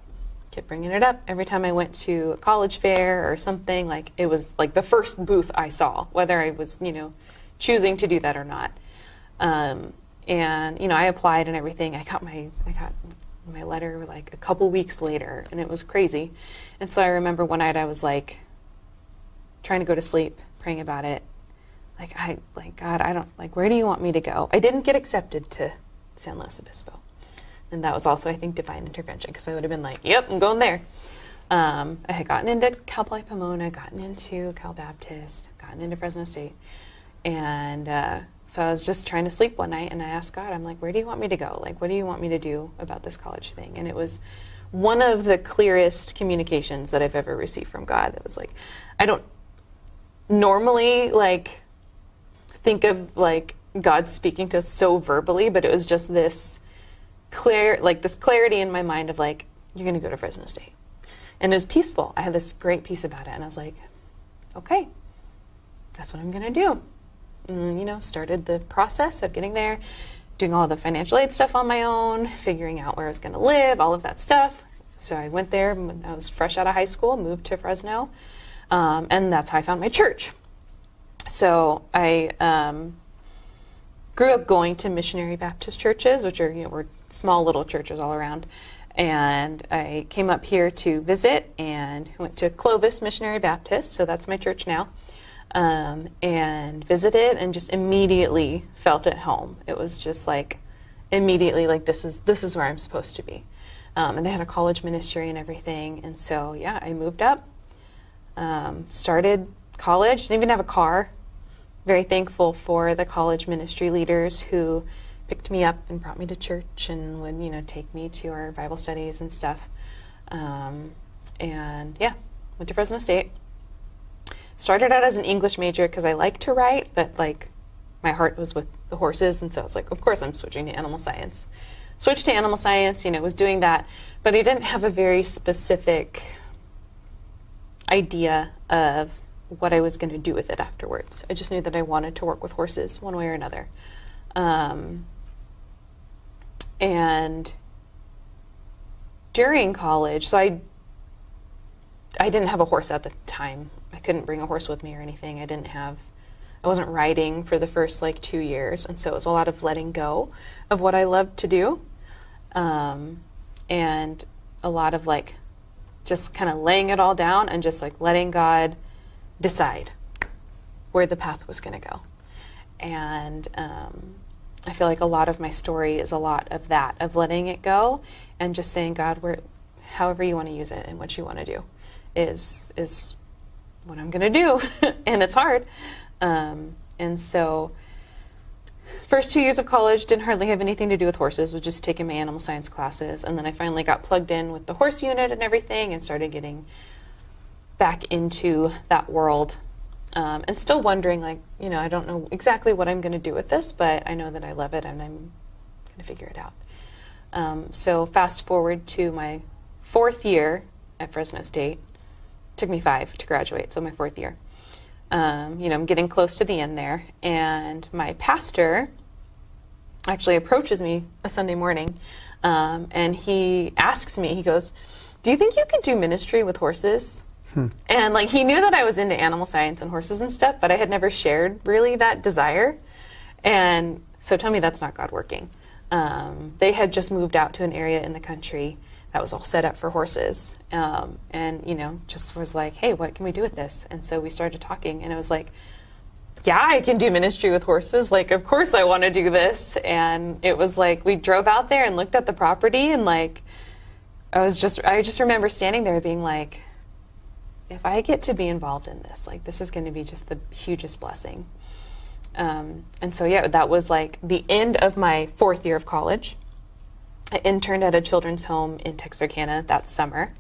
Every time I went to a college fair or something, like, it was like the first booth I saw, whether I was, you know, choosing to do that or not. And, you know, I applied and everything. I got my letter, like, a couple weeks later, and it was crazy. And so I remember one night I was, like, trying to go to sleep, praying about it. God, where do you want me to go? I didn't get accepted to San Luis Obispo. And that was also, I think, divine intervention, because I would have been like, yep, I'm going there. I had gotten into Cal Poly Pomona, gotten into Cal Baptist, gotten into Fresno State. And so I was just trying to sleep one night, and I asked God, I'm like, where do you want me to go? Like, what do you want me to do about this college thing? And it was one of the clearest communications that I've ever received from God. It was like, I don't normally, like, think of, like, God speaking to us so verbally, but it was just this clarity in my mind of, like, you're going to go to Fresno State. And it was peaceful. I had this great peace about it. And I was like, okay, that's what I'm going to do. And, you know, started the process of getting there, doing all the financial aid stuff on my own, figuring out where I was going to live, all of that stuff. So I went there when I was fresh out of high school, moved to Fresno, and that's how I found my church. So I grew up going to missionary Baptist churches, which are, you know, were small little churches all around. And I came up here to visit and went to Clovis Missionary Baptist, so that's my church now, and visited and just immediately felt at home. It was just like immediately like this is where I'm supposed to be. And they had a college ministry and everything. And so, yeah, I moved up, started college, didn't even have a car. Very thankful for the college ministry leaders who picked me up and brought me to church and would, you know, take me to our Bible studies and stuff. And yeah, went to Fresno State. started out as an English major because I like to write, but like my heart was with the horses, and so I was like, of course I'm switching to animal science. Switched to animal science, was doing that, but I didn't have a very specific idea of what I was going to do with it afterwards. I just knew that I wanted to work with horses one way or another. And during college, so I didn't have a horse at the time. I couldn't bring a horse with me or anything. I wasn't riding for the first 2 years, and so it was a lot of letting go of what I loved to do, and a lot of just kind of laying it all down and just letting God decide where the path was going to go. And I feel like a lot of my story is a lot of that, of letting it go and just saying, God, however you want to use it and what you want to do is what I'm going to do. And it's hard. And so first 2 years of college didn't hardly have anything to do with horses, was just taking my animal science classes. And then I finally got plugged in with the horse unit and everything and started getting back into that world. And still wondering, I don't know exactly what I'm going to do with this, but I know that I love it and I'm going to figure it out. So fast forward to my 4th year at Fresno State. Took me 5 to graduate, so my 4th year. I'm getting close to the end there, and my pastor actually approaches me a Sunday morning, and he asks me, he goes, do you think you could do ministry with horses? And he knew that I was into animal science and horses and stuff, but I had never shared really that desire. And so tell me that's not God working. They had just moved out to an area in the country that was all set up for horses. And, just was like, hey, what can we do with this? And so we started talking, and it was like, yeah, I can do ministry with horses. Of course I want to do this. And it was we drove out there and looked at the property, and I just remember standing there being like, if I get to be involved in this, this is going to be just the hugest blessing. And so, yeah, that was the end of my 4th year of college. I interned at a children's home in Texarkana that summer,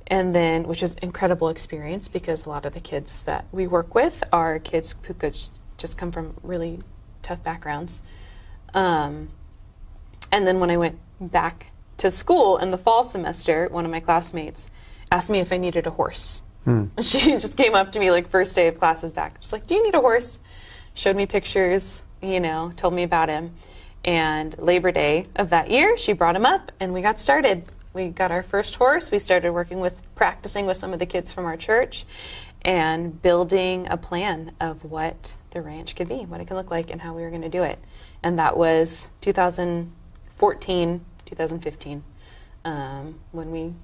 and then, which was an incredible experience because a lot of the kids that we work with are kids who could just come from really tough backgrounds. And then when I went back to school in the fall semester, one of my classmates asked me if I needed a horse. She just came up to me first day of classes back. She's like, do you need a horse? Showed me pictures, told me about him. And Labor Day of that year, she brought him up and we got started. We got our first horse. We started practicing with some of the kids from our church and building a plan of what the ranch could be, what it could look like, and how we were going to do it. And that was 2014, 2015, when we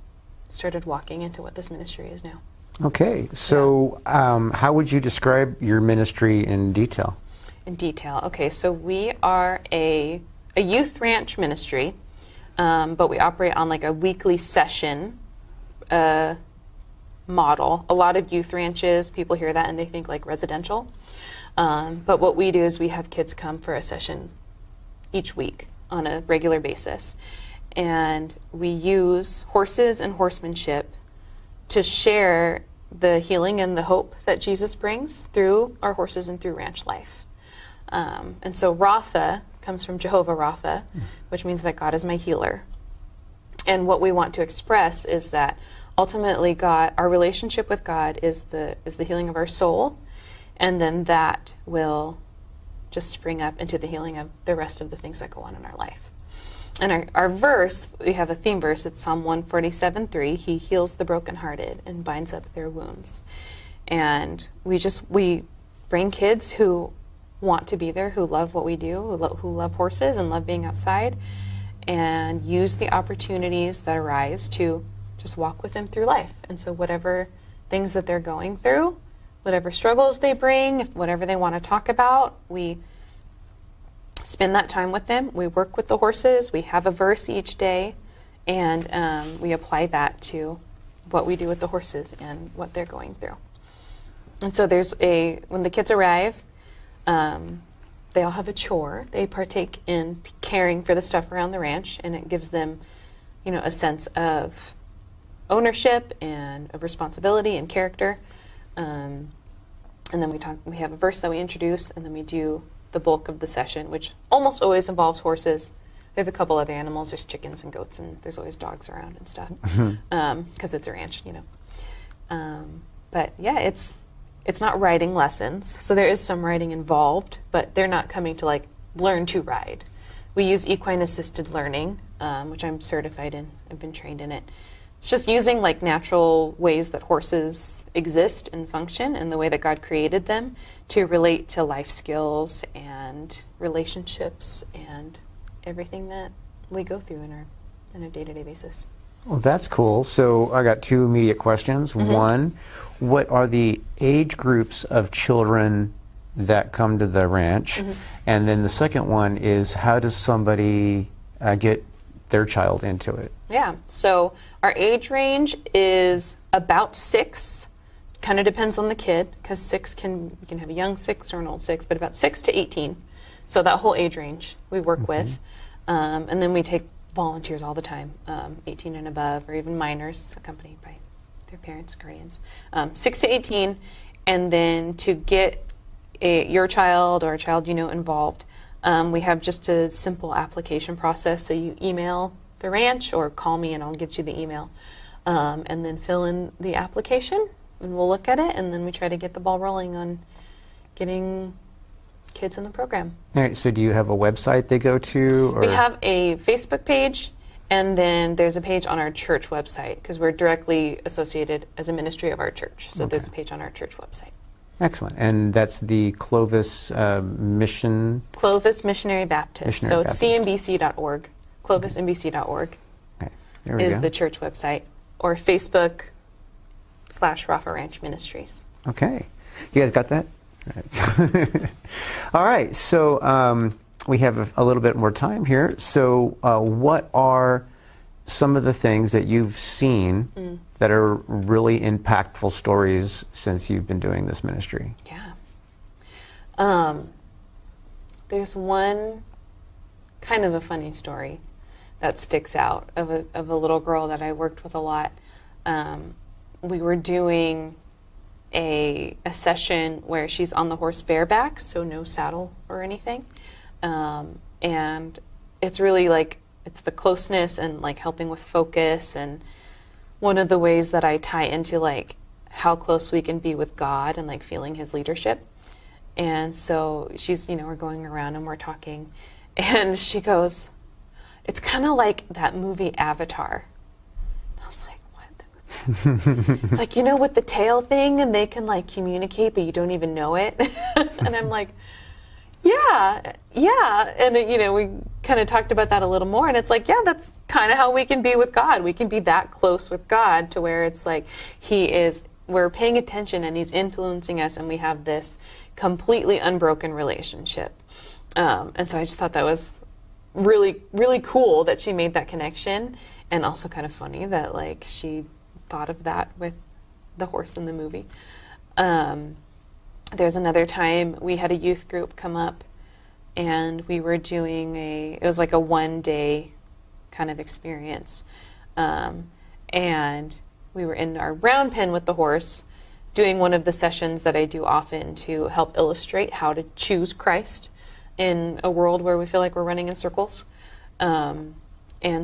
started walking into what this ministry is now. Okay, so how would you describe your ministry in detail? In detail. Okay, so we are a youth ranch ministry, but we operate on a weekly session model. A lot of youth ranches, people hear that and they think residential. But what we do is we have kids come for a session each week on a regular basis. And we use horses and horsemanship to share the healing and the hope that Jesus brings through our horses and through ranch life. And so Rapha comes from Jehovah Rapha, which means that God is my healer. And what we want to express is that ultimately God, our relationship with God is the healing of our soul, and then that will just spring up into the healing of the rest of the things that go on in our life. And our verse, we have a theme verse, it's Psalm 147:3. He heals the brokenhearted and binds up their wounds. And we bring kids who want to be there, who love what we do, who love horses and love being outside, and use the opportunities that arise to just walk with them through life. And so whatever things that they're going through, whatever struggles they bring, whatever they want to talk about, we spend that time with them. We work with the horses. We have a verse each day, and we apply that to what we do with the horses and what they're going through. And so when the kids arrive, they all have a chore. They partake in caring for the stuff around the ranch, and it gives them, a sense of ownership and of responsibility and character. and then we have a verse that we introduce, and then we do the bulk of the session, which almost always involves horses. We have a couple other animals. There's chickens and goats, and there's always dogs around and stuff, because it's a ranch, you know. But yeah, it's not riding lessons, so there is some riding involved, but they're not coming to like learn to ride. We use equine assisted learning, which I'm certified in. I've been trained in it. It's just using like natural ways that horses exist and function and the way that God created them to relate to life skills and relationships and everything that we go through in a day-to-day basis. Well, that's cool. So I got two immediate questions. One, what are the age groups of children that come to the ranch? And then the second one is, how does somebody get their child into it? Yeah, so our age range is about 6. Kind of depends on the kid, because you can have a young 6 or an old 6, but about 6 to 18. So that whole age range we work with. And then we take volunteers all the time, 18 and above, or even minors accompanied by their parents, guardians. 6 to 18, and then to get your child or a child you know involved, we have just a simple application process. So you email the ranch or call me and I'll get you the email, and then fill in the application and we'll look at it, and then we try to get the ball rolling on getting kids in the program. All right, so do you have a website they go to? Or? We have a Facebook page, and then there's a page on our church website, because we're directly associated as a ministry of our church. So there's a page on our church website. Excellent. And that's the Clovis Mission? Clovis Missionary Baptist. Missionary It's Baptist. cmbc.org. ClovisNBC.org Okay, there we is go. the church website, or Facebook/Rafa Ranch Ministries. Okay. You guys got that? Right. All right, so we have a little bit more time here. So what are some of the things that you've seen that are really impactful stories since you've been doing this ministry? Yeah. There's one kind of a funny story that sticks out of a little girl that I worked with a lot. We were doing a session where she's on the horse bareback, so no saddle or anything, and it's really like, it's the closeness and like helping with focus, and one of the ways that I tie into like how close we can be with God and like feeling his leadership. And so she's, we're going around and we're talking, and she goes, "It's kind of like that movie Avatar." And I was like, it's like, with the tail thing, and they can like communicate, but you don't even know it. And I'm like, yeah. And we kind of talked about that a little more, and it's like, yeah, that's kind of how we can be with God. We can be that close with God to where it's like we're paying attention and he's influencing us, and we have this completely unbroken relationship. And so I just thought that was really, really cool that she made that connection, and also kind of funny that like she thought of that with the horse in the movie. There's another time we had a youth group come up, and we were doing it was like a 1-day kind of experience. And we were in our round pen with the horse doing one of the sessions that I do often to help illustrate how to choose Christ in a world where we feel like we're running in circles. And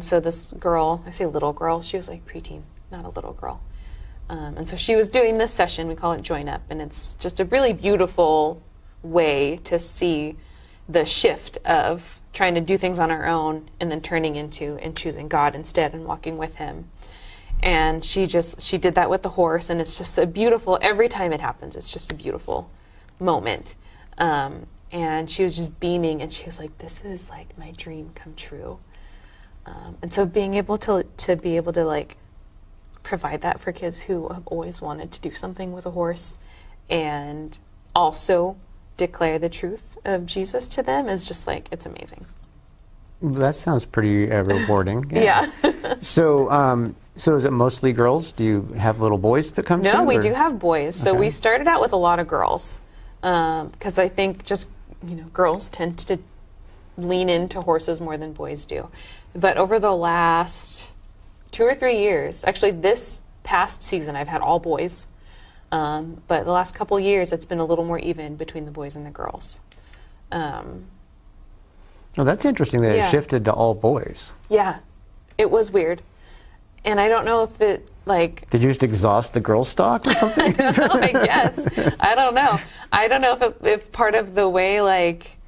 so this girl, I say little girl, she was like preteen, not a little girl. And so she was doing this session, we call it Join Up, and it's just a really beautiful way to see the shift of trying to do things on our own and then turning into and choosing God instead and walking with him. And she did that with the horse, and it's just a beautiful, every time it happens, it's just a beautiful moment. And she was just beaming, and she was like, "This is like my dream come true." And so being able to be able to like provide that for kids who have always wanted to do something with a horse, and also declare the truth of Jesus to them, is just like, it's amazing. That sounds pretty rewarding. Yeah. So is it mostly girls? Do you have little boys that come to? No, we do have boys. So we started out with a lot of girls, because I think just, girls tend to lean into horses more than boys do. But over the last 2 or 3 years, actually this past season, I've had all boys. But the last couple years, it's been a little more even between the boys and the girls. Oh, that's interesting that Yeah. it shifted to all boys. Yeah, it was weird. And I don't know if it, like... Did you just exhaust the girl stock or something? I guess. I don't know. I don't know if part of the way, like,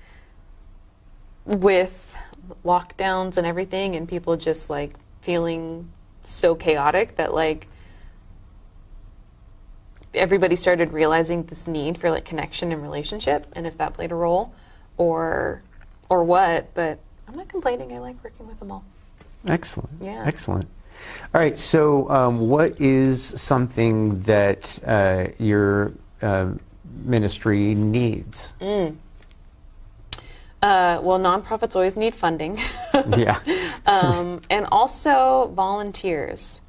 with lockdowns and everything and people just, like, feeling so chaotic that, like, everybody started realizing this need for, like, connection and relationship, and if that played a role, or what, but I'm not complaining. I like working with them all. Excellent. Yeah. Excellent. All right. So, what is something that your ministry needs? Well, nonprofits always need funding. Yeah. And also volunteers.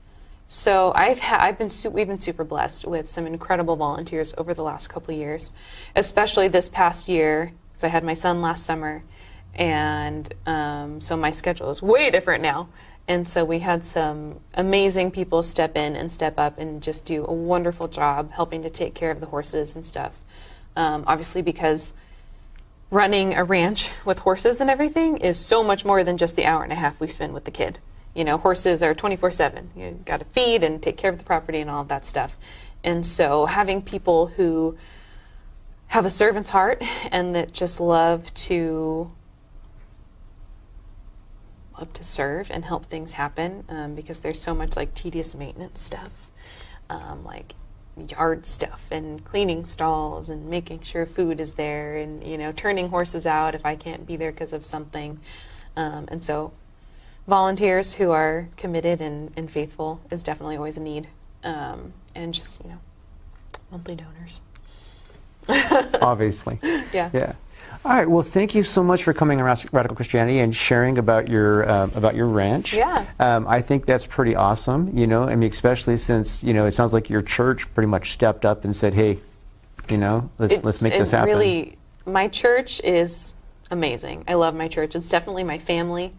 So we've been super blessed with some incredible volunteers over the last couple of years, especially this past year. So I had my son last summer, and so my schedule is way different now. And so we had some amazing people step in and step up and just do a wonderful job helping to take care of the horses and stuff. Obviously, because running a ranch with horses and everything is so much more than just the hour and a half we spend with the kid. You know, horses are 24/7. You got to feed and take care of the property and all of that stuff. And so having people who have a servant's heart and that just love to serve and help things happen, because there's so much like tedious maintenance stuff, like yard stuff and cleaning stalls and making sure food is there and, you know, turning horses out if I can't be there because of something. And so volunteers who are committed and faithful is definitely always a need. And just, you know, monthly donors. Obviously. Yeah. Yeah. All right. Well, thank you so much for coming around Radical Christianity and sharing about your ranch. Yeah. I think that's pretty awesome. You know, I mean, especially since, you know, it sounds like your church pretty much stepped up and said, "Hey, you know, let's make this happen." Really, my church is amazing. I love my church. It's definitely my family.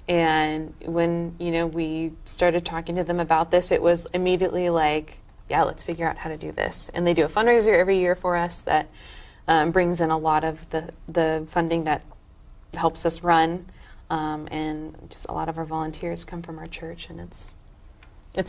And when, you know, we started talking to them about this, it was immediately like, yeah, let's figure out how to do this. And they do a fundraiser every year for us that brings in a lot of the funding that helps us run. And just a lot of our volunteers come from our church, and it's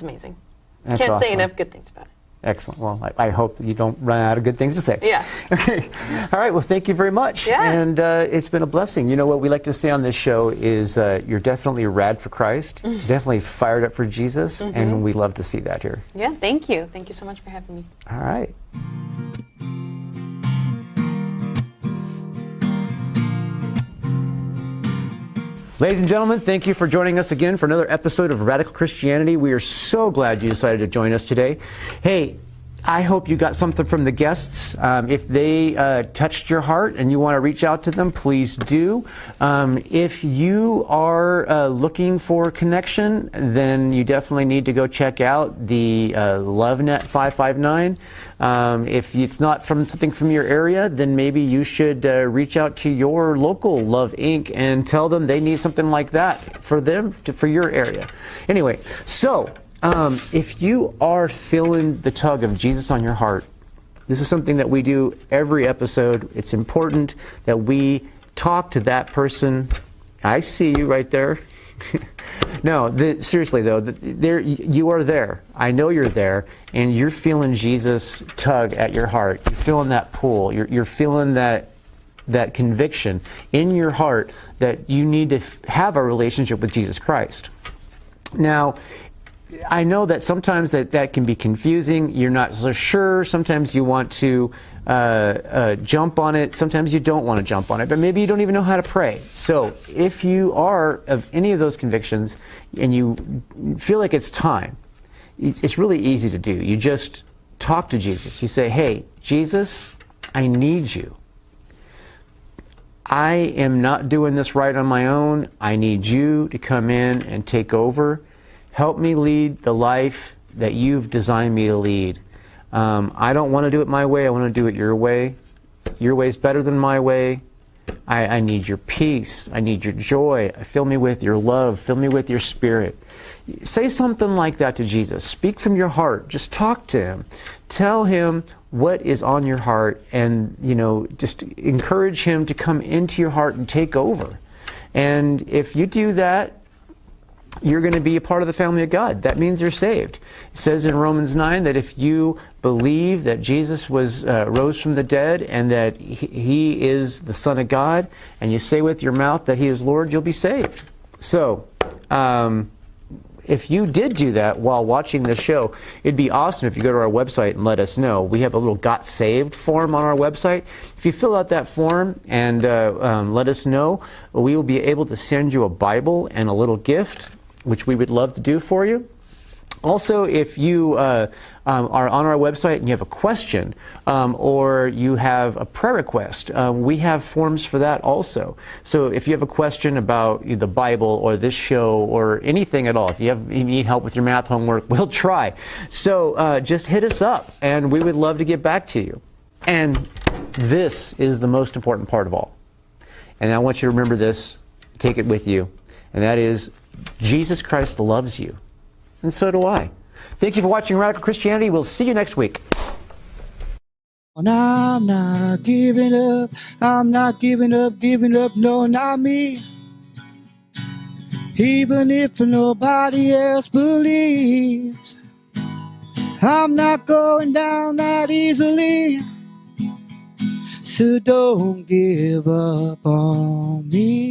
amazing. That's Can't say awesome. enough good things about it. Excellent. Well, I hope you don't run out of good things to say. Yeah. Okay. All right. Well, thank you very much. Yeah. And it's been a blessing. You know, what we like to say on this show is you're definitely rad for Christ, definitely fired up for Jesus, and we love to see that here. Yeah, thank you. Thank you so much for having me. All right. Ladies and gentlemen, thank you for joining us again for another episode of Radical Christianity. We are so glad you decided to join us today. Hey, I hope you got something from the guests. If they touched your heart and you want to reach out to them, please do. If you are looking for connection, then you definitely need to go check out the LoveNet 559. If it's not from something from your area, then maybe you should reach out to your local Love Inc. and tell them they need something like that for them, for your area. Anyway, so if you are feeling the tug of Jesus on your heart, this is something that we do every episode. It's important that we talk to that person. I see you right there. No, seriously though, you are there. I know you're there, and you're feeling Jesus tug at your heart. You're feeling that pull. You're feeling that conviction in your heart that you need to have a relationship with Jesus Christ. Now, I know that sometimes that can be confusing. You're not so sure. Sometimes you want to jump on it. Sometimes you don't want to jump on it, but maybe you don't even know how to pray. So if you are of any of those convictions and you feel like it's time, it's really easy to do. You just talk to Jesus. You say, "Hey, Jesus, I need you. I am not doing this right on my own. I need you to come in and take over. Help me lead the life that you've designed me to lead. I don't want to do it my way. I want to do it your way. Your way is better than my way. I need your peace. I need your joy. Fill me with your love. Fill me with your spirit. Say something like that to Jesus. Speak from your heart. Just talk to him. Tell him what is on your heart, and just encourage him to come into your heart and take over. And if you do that, you're going to be a part of the family of God. That means you're saved. It says in Romans 9 that if you believe that Jesus rose from the dead and that he is the Son of God, and you say with your mouth that he is Lord, you'll be saved. So, if you did do that while watching this show, it'd be awesome if you go to our website and let us know. We have a little Got Saved form on our website. If you fill out that form and let us know, we will be able to send you a Bible and a little gift, which we would love to do for you. Also, if you are on our website and you have a question or you have a prayer request, we have forms for that also. So if you have a question about the Bible or this show or anything at all, if you need help with your math homework, we'll try. So just hit us up and we would love to get back to you. And this is the most important part of all. And I want you to remember this, take it with you, and that is Jesus Christ loves you. And so do I. Thank you for watching Radical Christianity. We'll see you next week. And I'm not giving up. I'm not giving up, no, not me. Even if nobody else believes, I'm not going down that easily. So don't give up on me.